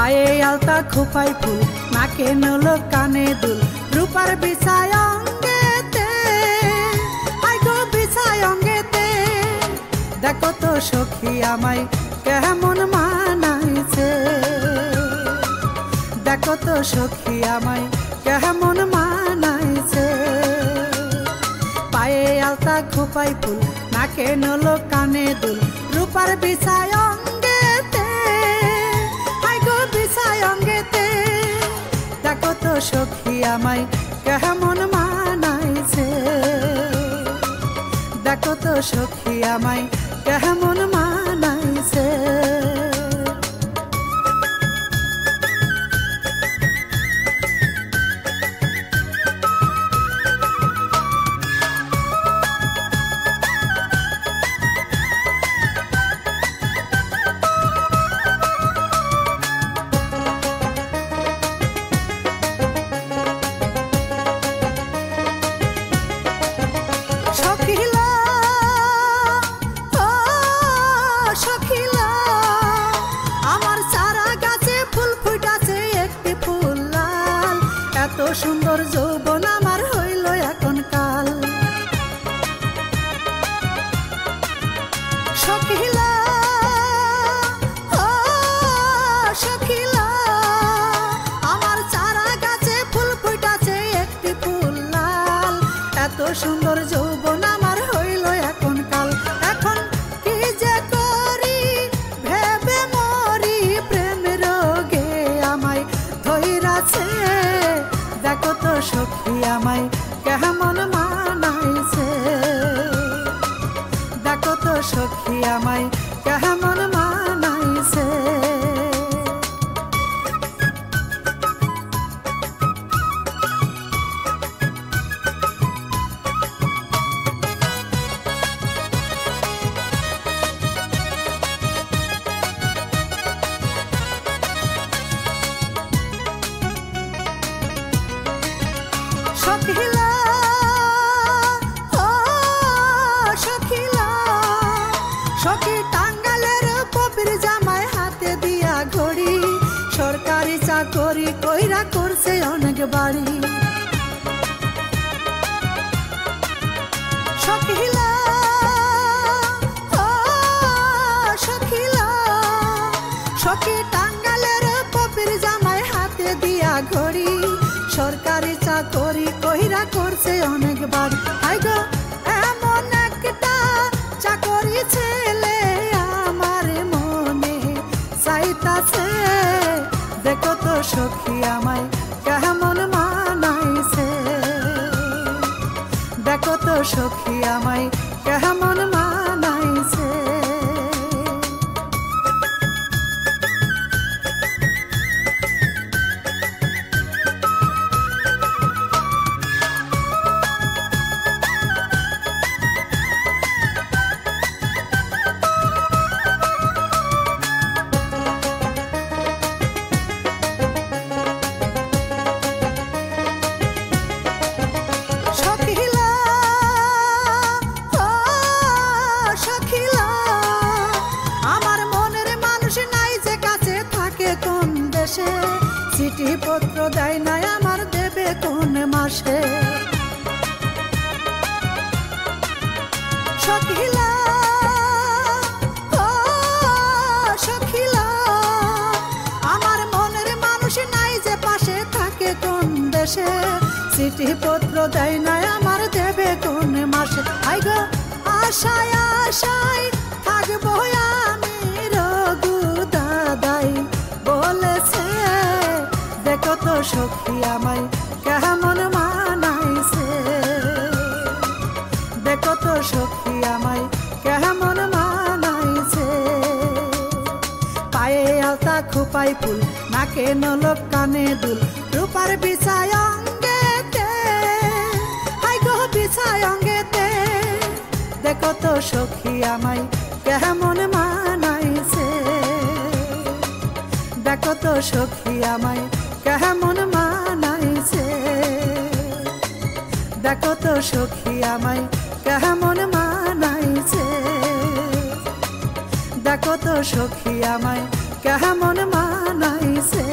পায়ে আলতা খোপায় ফুল, নাকে নলো কানে দুল, রূপার বিছায় অঙ্গেতে, আইগো বিছায় অঙ্গেতে। দেখো তো সখী আমায় কেমন মানাইছে, দেখো তো সখী আমায় কেমন মানাইছে। পায়ে আলতা খোপায় ফুল, নাকে নলো কানে দুল, রূপার বিছায় অঙ্গেতে, আইগো বিছায় অঙ্গেতে। দেখো তো সখী আমায় কেমন মানাইছে, দেখো তো সখী আমায় কেমন মানাইছে। সুন্দর যৌবন আমার হইল এখন কাল, সখিলা ও সখিলা আমার চারা গাছে ফুল ফুটাছে একটি ফুল লাল। এত সুন্দর যৌবন আমার হইল এখন কাল, এখন কি যে করি ভেবে মরি, প্রেম রোগে আমায় ধইরাছে। দেখো তো সখী আমায় কেমন মানাইছে, দেখো তো সখী আমায় কেমন মানাইছে। সখিলা ও সখিলা সখী টাঙ্গালের পপির জামাই হাতে দিয়া ঘড়ি, সরকারি চাকরি কইরা করছে অনেক বাড়ি। সখিলা ও সখিলা সখী টাঙ্গালের পপির জামাই হাতে দিয়া ঘড়ি, সরকারি চাকরি কইরা করছে অনেক বাড়ি। আইগো এমন একটা চাকরি ছেলে আমার মনে চাইতাছে। দেখো তো সখী আমায় কেমন মানাইছে, দেখো তো সখী আমায় কেমন মানাইছে। চিঠি পত্র দেয় নাই আমার, দেবে কোন মাসে। সখিলা ও সখিলা আমার মনের মানুষ নাই যে পাশে থাকে কোন দেশে, চিঠি পত্র দেয় নাই আমার, দেবে কোন মাসে। আইগো আশায় আশায় থাকবো আমি, রঘু দাদাই বলেছে। দেখো তো সখী আমায় কেমন মানাইছে, দেখো তো সখী আমায় কেমন মানাইছে। পায়ে আলতা খোপায় ফুল, নাকে নলক কানে দুল, রূপার বিছায় অঙ্গেতে, আইগো বিছায় অঙ্গেতে। দেখো তো সখী আমায় কেমন মানাইছে, দেখো তো সখী আমায় কেমন মানাইছে, দেখো তো সখী আমায় কেমন মানাইছে, দেখো তো সখী আমায় কেমন মানাইছে।